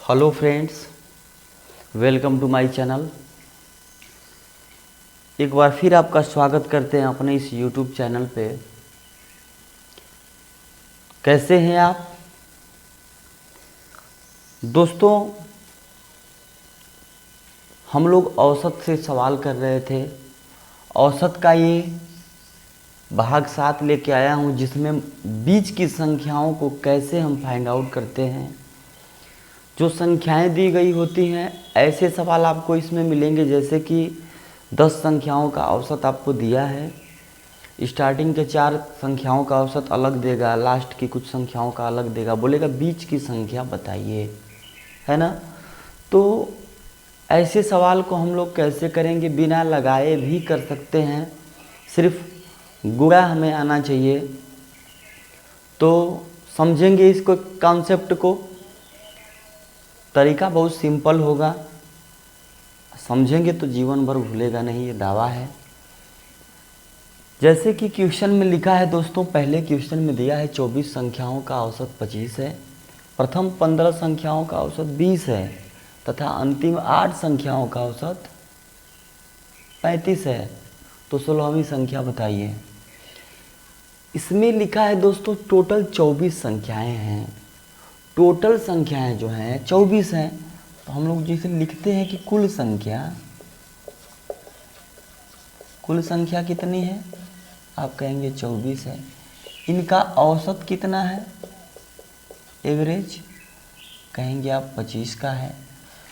Hello friends, welcome to my channel. एक बार फिर आपका स्वागत करते हैं अपने इस यूट्यूब चैनल पे। कैसे हैं आप दोस्तों? हम लोग औसत से सवाल कर रहे थे। औसत का ये भाग 7 लेके आया हूँ, जिसमें बीच की संख्याओं को कैसे हम फाइंड आउट करते हैं। जो संख्याएं दी गई होती हैं, ऐसे सवाल आपको इसमें मिलेंगे, जैसे कि 10 संख्याओं का औसत आपको दिया है। स्टार्टिंग के 4 संख्याओं का औसत अलग देगा, लास्ट की कुछ संख्याओं का अलग देगा, बोलेगा बीच की संख्या बताइए, है ना। तो ऐसे सवाल को हम लोग कैसे करेंगे? बिना लगाए भी कर सकते हैं, सिर्फ गुणा हमें आना चाहिए। तो समझेंगे इसको, कॉन्सेप्ट को। तरीका बहुत सिंपल होगा, समझेंगे तो जीवन भर भूलेगा नहीं, ये दावा है। जैसे कि क्वेश्चन में लिखा है दोस्तों, पहले क्वेश्चन में दिया है 24 संख्याओं का औसत 25 है, प्रथम 15 संख्याओं का औसत 20 है तथा अंतिम 8 संख्याओं का औसत 35 है। तो 16वीं संख्या बताइए। इसमें लिखा है दोस्तों टोटल 24 संख्याएं हैं। टोटल संख्याएं जो हैं 24 हैं। तो हम लोग जैसे लिखते हैं कि कुल संख्या कितनी है? आप कहेंगे 24 है। इनका औसत कितना है? एवरेज कहेंगे आप 25 का है।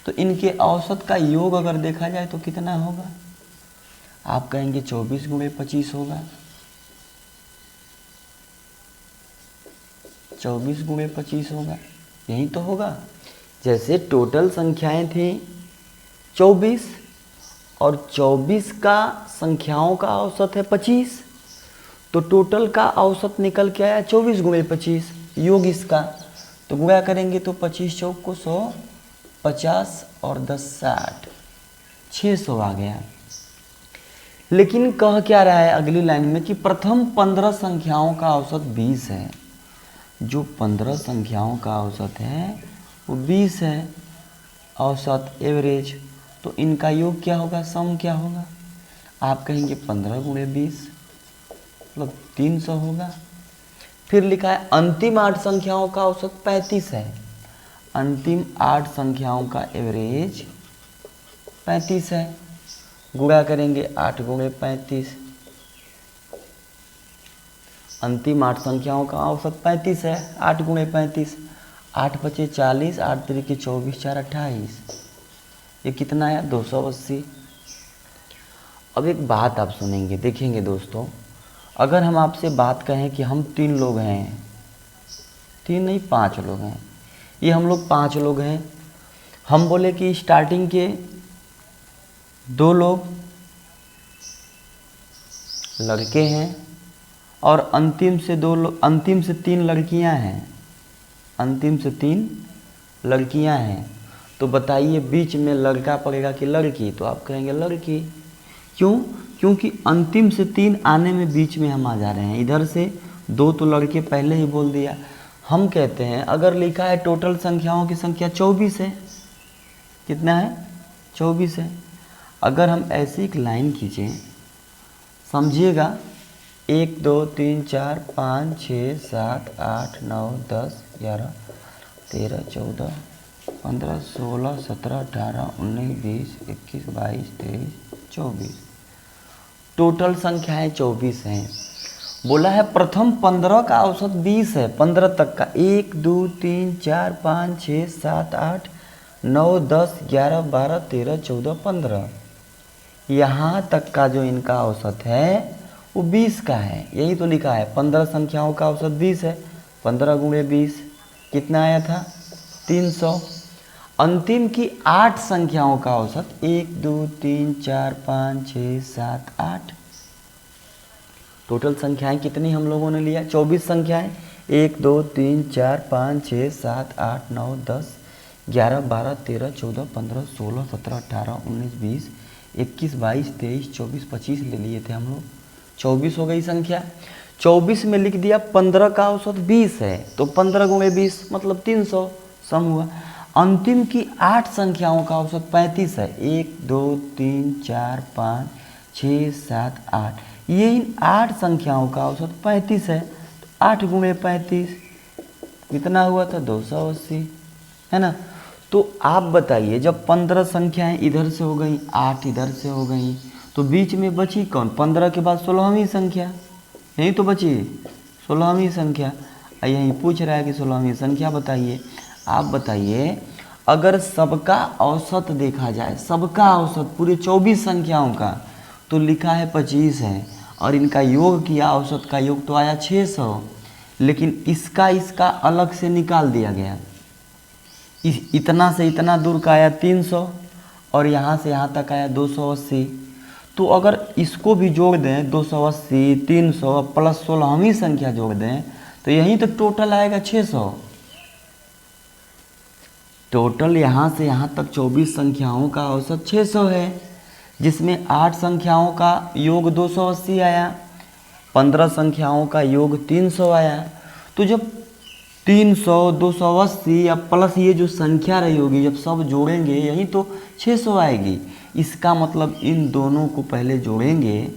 तो इनके औसत का योग अगर देखा जाए तो कितना होगा? आप कहेंगे 24 गुणे 25 होगा। 24 गुणे 25 होगा, यही तो होगा। जैसे टोटल संख्याएं थी 24 और 24 का संख्याओं का औसत है 25, तो टोटल का औसत निकल के आया 24 गुणे 25, योग इसका। तो गुणा करेंगे तो 25 चौक को 100, 50 और 10 60, 600 आ गया। लेकिन कह क्या रहा है अगली लाइन में कि प्रथम 15 संख्याओं का औसत 20 है। जो 15 संख्याओं का औसत है वो 20 है, औसत एवरेज। तो इनका योग क्या होगा, सम क्या होगा? आप कहेंगे 15 गुणे 20 मतलब 300 होगा। फिर लिखा है अंतिम 8 संख्याओं का औसत 35 है। अंतिम 8 संख्याओं का एवरेज 35 है। गुणा करेंगे 8 गुणे 35। अंतिम 8 संख्याओं का औसत 35 है, 8 गुणे 35, 8 बचे 40, 8 तरीके 24, 4 28, ये कितना आया? 280। अब एक बात आप सुनेंगे, देखेंगे दोस्तों, अगर हम आपसे बात कहें कि हम 3 लोग हैं, 3 नहीं 5 लोग हैं, ये हम लोग 5 लोग हैं। हम बोले कि स्टार्टिंग के 2 लोग लड़के हैं और अंतिम से 3 लड़कियां हैं। अंतिम से 3 लड़कियां हैं। तो बताइए बीच में लड़का पड़ेगा कि लड़की? तो आप कहेंगे लड़की। क्यों? क्योंकि अंतिम से 3 आने में बीच में हम आ जा रहे हैं। इधर से 2 तो लड़के पहले ही बोल दिया। हम कहते हैं अगर लिखा है टोटल संख्याओं की संख्या 24 है, कितना है? 24 है। अगर हम ऐसी एक लाइन खींचें, समझिएगा, 1 2 3 4 5 6 7 8 9 10 11 13 14 15 16 17 18 19 20 21 22 23 24, टोटल संख्याएं 24 हैं। बोला है प्रथम 15 का औसत 20 है, 15 तक का, 1 2 3 4 5 6 7 8 9 10 11 12 13 14 15, यहाँ तक का जो इनका औसत है वो 20 का है। यही तो लिखा है 15 संख्याओं का औसत 20 है। 15 गुणे 20 कितना आया था? 300। अंतिम की 8 संख्याओं का औसत 1 2 3 4 5 6 7 8, टोटल संख्याएं कितनी हम लोगों ने लिया? 24 संख्याएं। 1 2 3 4 5 6 7 8 9 10 11 12 13 14 15 16 17 18 19 20 21 22 23 24 25 ले लिए थे हम लोग। 24 हो गई संख्या। 24 में लिख दिया 15 का औसत 20 है, तो 15 गुणे 20 मतलब 300, सम हुआ। अंतिम की 8 संख्याओं का औसत 35 है। 1 2 3 4 5 6 7 8, ये इन 8 संख्याओं का औसत 35 है। तो 8 गुणे 35 कितना हुआ था? 280, है ना। तो आप बताइए, जब 15 संख्याएं इधर से हो गई, 8 इधर से हो गई, तो बीच में बची कौन? 15 के बाद 16वीं संख्या, यही तो बची 16वीं संख्या। यही पूछ रहा है कि 16वीं संख्या बताइए। आप बताइए, अगर सबका औसत देखा जाए, सबका औसत पूरे 24 संख्याओं का, तो लिखा है 25 है, और इनका योग किया, औसत का योग तो आया 600, लेकिन इसका अलग से निकाल दिया गया। इतना से इतना दूर का आया 300, और यहाँ से यहाँ तक आया 280। तो अगर इसको भी जोड़ दें, 280 300 प्लस 16वीं संख्या जोड़ दें, तो यहीं तो टोटल आएगा 600। टोटल यहाँ से यहाँ तक 24 संख्याओं का औसत 600 है, जिसमें 8 संख्याओं का योग 280 आया, 15 संख्याओं का योग 300 आया। तो जब 300 280 या प्लस ये जो संख्या रही होगी, जब सब जोड़ेंगे यही तो 600 आएगी। इसका मतलब इन दोनों को पहले जोड़ेंगे,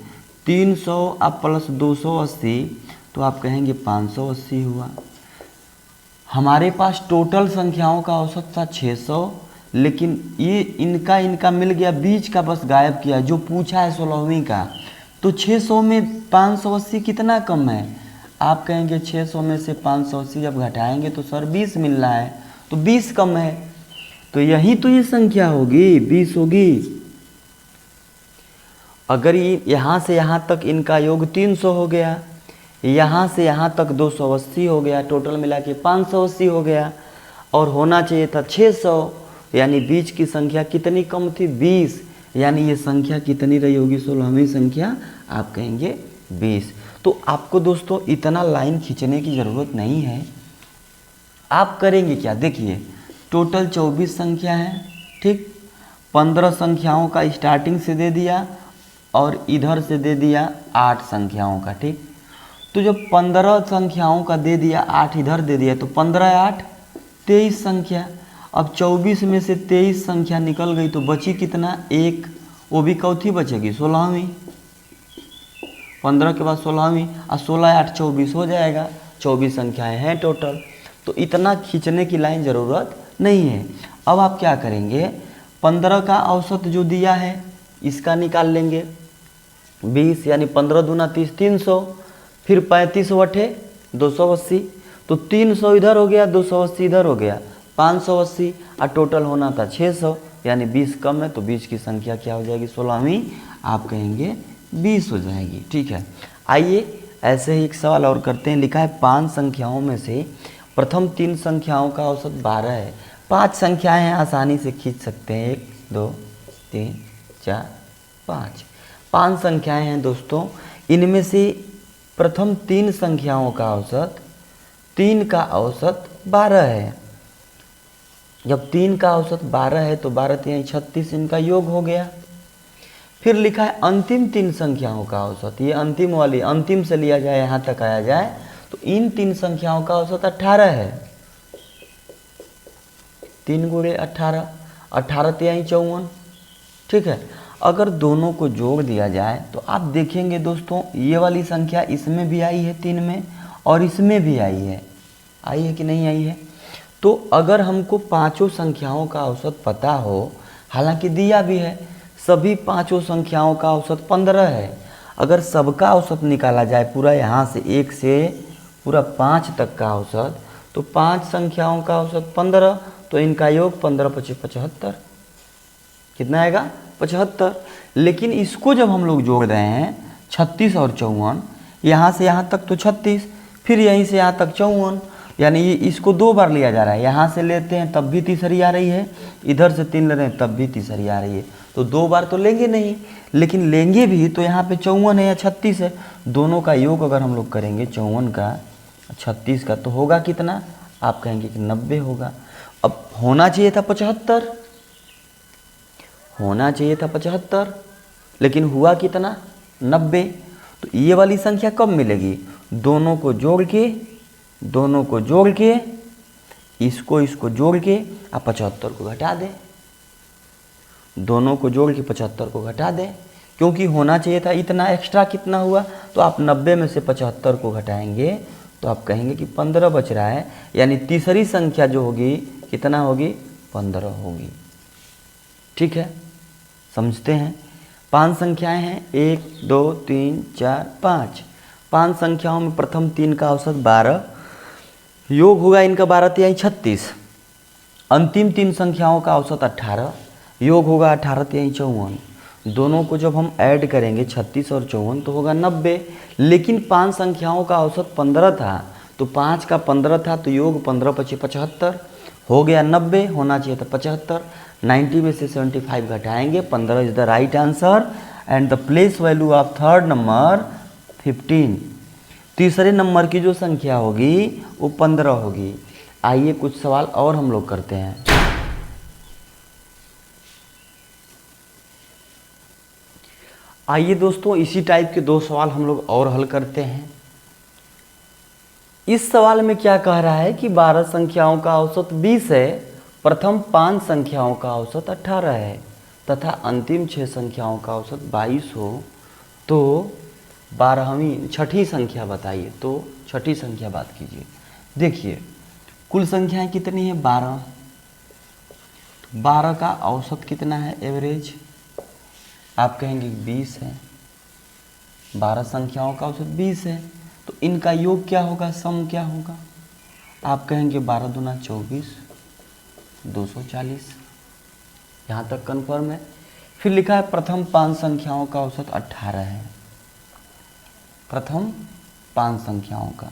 300 अब प्लस 280, तो आप कहेंगे 580 हुआ। हमारे पास टोटल संख्याओं का औसत था 600, लेकिन ये इनका मिल गया, बीच का बस गायब किया, जो पूछा है 16वीं का। तो 600 में 580 कितना कम है? आप कहेंगे 600 में से 580 जब घटाएंगे तो सर 20 मिल रहा है, तो 20 कम है, तो यही तो ये संख्या होगी, 20 होगी। अगर ये यहाँ से यहाँ तक इनका योग 300 हो गया, यहाँ से यहाँ तक 280 हो गया, टोटल मिला के 580 हो गया, और होना चाहिए था 600, यानी बीच की संख्या कितनी कम थी? 20, यानी ये संख्या कितनी रही होगी? 16वीं संख्या, आप कहेंगे 20। तो आपको दोस्तों इतना लाइन खींचने की ज़रूरत नहीं है। आप करेंगे क्या? देखिए, टोटल 24 संख्या है, ठीक। 15 संख्याओं का स्टार्टिंग से दे दिया, और इधर से दे दिया 8 संख्याओं का, ठीक। तो जब 15 संख्याओं का दे दिया, 8 इधर दे दिया, तो 15 8 23 संख्या। अब 24 में से 23 संख्या निकल गई, तो बची कितना? 1, वो भी कौथी बचेगी? 16वीं। 15 के बाद 16वीं, और 16 8 24 हो जाएगा। 24 संख्याएं हैं टोटल, तो इतना खींचने की लाइन ज़रूरत नहीं है। अब आप क्या करेंगे? 15 का औसत जो दिया है इसका निकाल लेंगे, 20, यानी 15 दूना 30, 300, फिर 35 वठे 280, तो 300 इधर हो गया, 280 इधर हो गया, 580, और टोटल होना था 600, यानी 20 कम है, तो बीच की संख्या क्या हो जाएगी? 16वीं, आप कहेंगे 20 हो जाएगी, ठीक है। आइए ऐसे ही एक सवाल और करते हैं। लिखा है 5 संख्याओं में से प्रथम 3 संख्याओं का औसत 12 है। 5 संख्याएं हैं, आसानी से खींच सकते हैं, 1 2 3 4 5। 5 संख्याएं हैं दोस्तों, इनमें से प्रथम 3 संख्याओं का औसत, 3 का औसत 12 है। जब 3 का औसत 12 है, तो 12 3 36, इनका योग हो गया। फिर लिखा है अंतिम 3 संख्याओं का औसत, ये अंतिम वाली, अंतिम से लिया जाए यहाँ तक आया जाए, तो इन 3 संख्याओं का औसत 18 है। 3 गुणे 18, 18 3 54, ठीक है। अगर दोनों को जोड़ दिया जाए, तो आप देखेंगे दोस्तों, ये वाली संख्या इसमें भी आई है 3 में, और इसमें भी आई है कि नहीं आई है? तो अगर हमको पांचों संख्याओं का औसत पता हो, हालांकि दिया भी है, सभी पांचों संख्याओं का औसत 15 है। अगर सबका औसत निकाला जाए, पूरा यहाँ से 1 से पूरा 5 तक का औसत, तो 5 संख्याओं का औसत 15, तो इनका योग 15 5 75, कितना आएगा? 75। लेकिन इसको जब हम लोग जोड़ रहे हैं, 36 और 54, यहाँ से यहाँ तक तो 36, फिर यहीं से यहाँ तक 54, यानी ये इसको 2 बार लिया जा रहा है। यहाँ से लेते हैं तब भी तीसरी आ रही है, इधर से 3 ले रहे हैं तब भी तीसरी आ रही है, तो 2 बार तो लेंगे नहीं, लेकिन लेंगे भी तो यहाँ पे 54 है या 36 है, दोनों का योग अगर हम लोग करेंगे 54 का 36 का, तो होगा कितना? आप कहेंगे कि 90 होगा। अब होना चाहिए था 75, होना चाहिए था 75, लेकिन हुआ कितना? 90। तो ये वाली संख्या कब मिलेगी? दोनों को जोड़ के इसको जोड़ के आप 75 को घटा दें, दोनों को जोड़ के 75 को घटा दें, क्योंकि होना चाहिए था इतना, एक्स्ट्रा कितना हुआ, तो आप 90 में से 75 को घटाएंगे तो आप कहेंगे कि 15 बच रहा है, यानी तीसरी संख्या जो होगी कितना होगी, 15 होगी। ठीक है, समझते हैं। 5 संख्याएं हैं, 1 2 3 4 5। 5 संख्याओं में प्रथम 3 का औसत 12, योग होगा इनका 12 तिहाई 36। अंतिम 3 संख्याओं का औसत 18, योग होगा 18 तिहाई 54। दोनों को जब हम ऐड करेंगे 36 और 54 तो होगा 90। लेकिन 5 संख्याओं का औसत 15 था, तो 5 का 15 था, तो योग 15 पचे 75 हो गया 90, होना चाहिए था 75। 90 में से 75 घटाएंगे, 15 is the right answer and the place value of third number 15। तीसरे नंबर की जो संख्या होगी वो 15 होगी। आइए कुछ सवाल और हम लोग करते हैं। आइए दोस्तों, इसी टाइप के 2 सवाल हम लोग और हल करते हैं। इस सवाल में क्या कह रहा है कि 12 संख्याओं का औसत 20 है, प्रथम 5 संख्याओं का औसत 18 है तथा अंतिम 6 संख्याओं का औसत 22 हो, तो 12वीं छठी संख्या बताइए। तो छठी संख्या बात कीजिए। देखिए कुल संख्याएं कितनी है, 12। 12 का औसत कितना है, एवरेज, आप कहेंगे 20 है। 12 संख्याओं का औसत 20 है, तो इनका योग क्या होगा, सम क्या होगा, आप कहेंगे 12 दूना 24, 240। यहाँ तक कन्फर्म है। फिर लिखा है प्रथम 5 संख्याओं का औसत 18 है, प्रथम 5 संख्याओं का,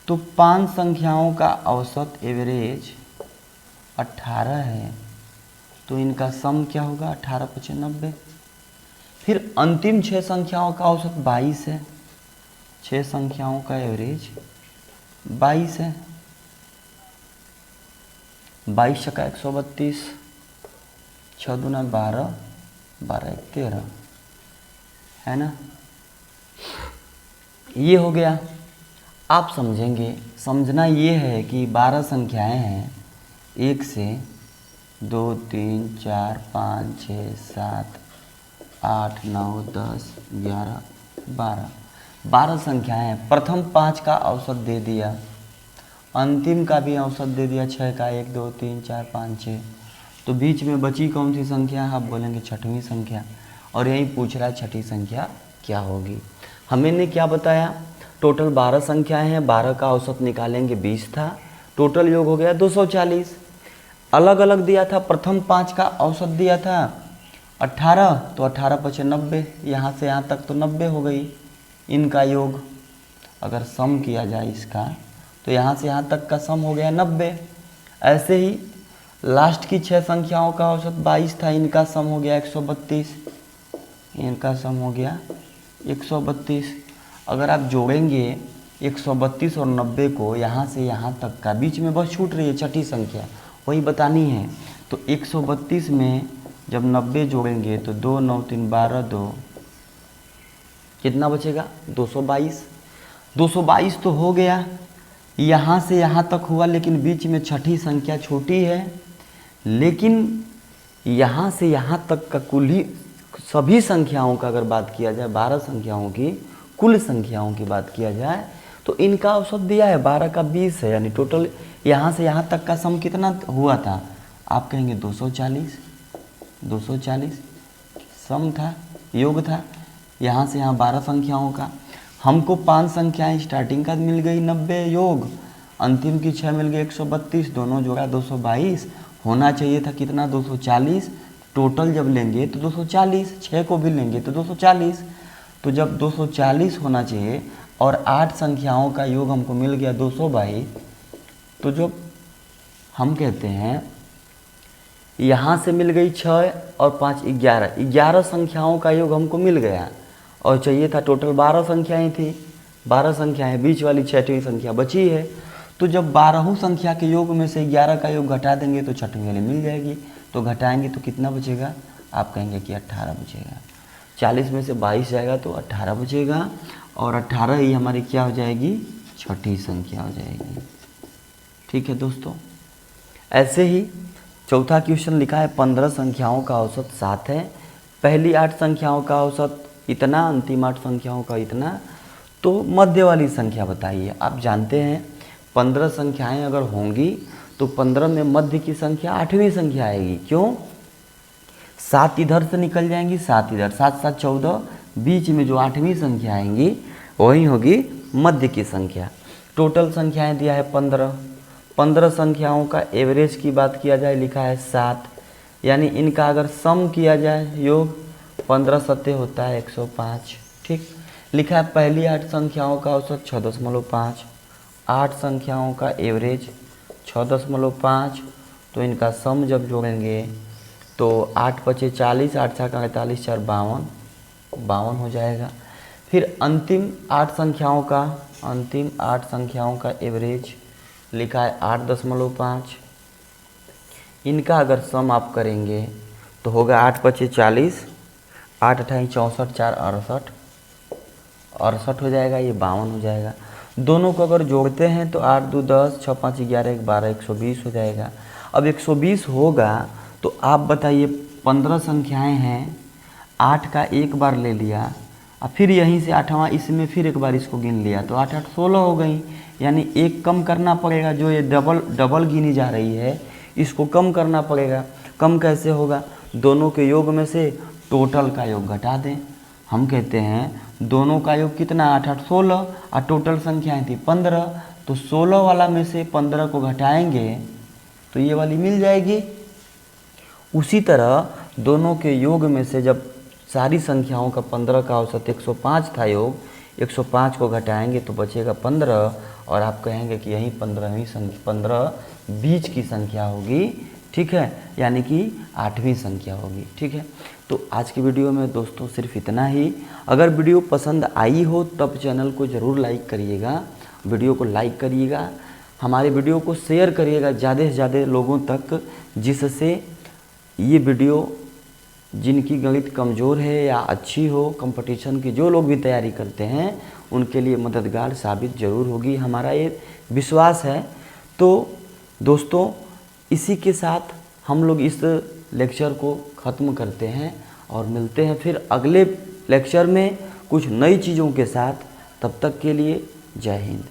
तो 5 संख्याओं का औसत एवरेज 18 है, तो इनका सम क्या होगा, 18 पचे 90। फिर अंतिम 6 संख्याओं का औसत 22 है, 6 संख्याओं का एवरेज 22 है, 22 छक्का 132, 6 दूना 12, 12 एक 13, है ना। ये हो गया। आप समझेंगे, समझना ये है कि 12 संख्याएं हैं, 1 से 2 3 4 5 6 7 8 9 10 11 12, 12 संख्याएं हैं। प्रथम 5 का औसत दे दिया, अंतिम का भी औसत दे दिया, 6 का, 1 2 3 4 5 6, तो बीच में बची कौन सी संख्या, आप बोलेंगे छठवीं संख्या। और यही पूछ रहा है छठी संख्या क्या होगी। हमने क्या बताया, टोटल 12 संख्याएं हैं, 12 का औसत निकालेंगे 20 था, टोटल योग हो गया 240। अलग अलग दिया था, प्रथम 5 का औसत दिया था 18, तो 18 पचे 90, यहाँ से यहाँ तक तो 90 हो गई। इनका योग अगर सम किया जाए इसका, तो यहाँ से यहाँ तक का सम हो गया 90। ऐसे ही लास्ट की 6 संख्याओं का औसत 22 था, इनका सम हो गया 132, इनका सम हो गया 132। अगर आप जोड़ेंगे 132 और 90 को, यहाँ से यहाँ तक का, बीच में बस छूट रही है छठी संख्या, वही बतानी है। तो 132 में जब 90 जोड़ेंगे तो 2 9 3 12 2, कितना बचेगा, 222। 222 तो हो गया, यहाँ से यहाँ तक हुआ, लेकिन बीच में छठी संख्या छोटी है। लेकिन यहाँ से यहाँ तक का कुल ही सभी संख्याओं का अगर बात किया जाए, 12 संख्याओं की कुल संख्याओं की बात किया जाए, तो इनका औसत दिया है 12 का 20 है, यानी टोटल यहाँ से यहाँ तक का सम कितना हुआ था, आप कहेंगे 240। 240 सम था, योग था। यहाँ से यहाँ 12 संख्याओं का, हमको 5 संख्याएं स्टार्टिंग का मिल गई 90 योग, अंतिम की 6 मिल गई 132, दोनों जोड़ा 222, होना चाहिए था कितना, 240। टोटल जब लेंगे तो 240, 6 को भी लेंगे तो 240, तो जब 240 होना चाहिए और 8 संख्याओं का योग हमको मिल गया 222, तो जो हम कहते हैं यहाँ से मिल गई 6 और 5 11, 11 संख्याओं का योग हमको मिल गया, और चाहिए था टोटल 12 संख्याएं थी, 12 संख्याएं, बीच वाली छठवीं संख्या बची है। तो जब 12 संख्या के योग में से 11 का योग घटा देंगे तो छठवीं वाली मिल जाएगी, तो घटाएंगे तो कितना बचेगा, आप कहेंगे कि 18 बचेगा। 40 में से 22 जाएगा तो 18 बचेगा, और 18 ही हमारी क्या हो जाएगी, छठी संख्या हो जाएगी। ठीक है दोस्तों, ऐसे ही चौथा क्वेश्चन लिखा है 15 संख्याओं का औसत 7 है, पहली 8 संख्याओं का औसत इतना, अंतिम 8 संख्याओं का इतना, तो मध्य वाली संख्या बताइए। आप जानते हैं 15 संख्याएं अगर होंगी तो 15 में मध्य की संख्या 8वीं संख्या आएगी। क्यों? 7 इधर से निकल जाएंगी, 7 इधर, 7 7 14, बीच में जो 8वीं संख्या आएंगी वही होगी मध्य की संख्या। टोटल संख्याएं दिया है 15, 15 संख्याओं का एवरेज की बात किया जाए लिखा है 7, यानी इनका अगर सम किया जाए योग 15 सत्ते होता है 105। ठीक, लिखा है पहली 8 संख्याओं का औसत 6.5, 8 संख्याओं का एवरेज 6.5, तो इनका सम जब जोड़ेंगे तो 8 पचे 40, 8 छक्का 48, 4 52, 52 हो जाएगा। फिर अंतिम 8 संख्याओं का एवरेज लिखा है 8.5, इनका अगर सम आप करेंगे तो होगा 8 पचे 40, 8 अठाई 64, 4 68, 68 हो जाएगा, ये 52 हो जाएगा। दोनों को अगर जोड़ते हैं तो 8 2 10, 6 5 11, 1 12, 120 हो जाएगा। अब 120 होगा तो आप बताइए 15 संख्याएं हैं, 8 का एक बार ले लिया और फिर यहीं से 8वां इसमें फिर एक बार इसको गिन लिया तो 8 8 16 हो गई, यानी एक कम करना पड़ेगा। जो ये डबल गिनी जा रही है इसको कम करना पड़ेगा। कम कैसे होगा? दोनों के योग में से टोटल का योग घटा दें। हम कहते हैं दोनों का योग कितना, 8 8 16 और टोटल संख्याएं थी 15, तो 16 वाला में से 15 को घटाएंगे तो ये वाली मिल जाएगी। उसी तरह दोनों के योग में से जब सारी संख्याओं का 15 का औसत 105 था योग, 105 को घटाएंगे तो बचेगा 15, और आप कहेंगे कि यही 15 बीच की संख्या होगी। ठीक है, यानी कि 8वीं संख्या होगी। ठीक है, तो आज की वीडियो में दोस्तों सिर्फ इतना ही। अगर वीडियो पसंद आई हो तब चैनल को ज़रूर लाइक करिएगा, वीडियो को लाइक करिएगा, हमारे वीडियो को शेयर करिएगा ज़्यादा से ज़्यादा लोगों तक, जिससे ये वीडियो जिनकी गणित कमज़ोर है या अच्छी हो, कंपटीशन की जो लोग भी तैयारी करते हैं उनके लिए मददगार साबित ज़रूर होगी, हमारा ये विश्वास है। तो दोस्तों इसी के साथ हम लोग इस लेक्चर को ख़त्म करते हैं और मिलते हैं फिर अगले लेक्चर में कुछ नई चीज़ों के साथ। तब तक के लिए जय हिंद।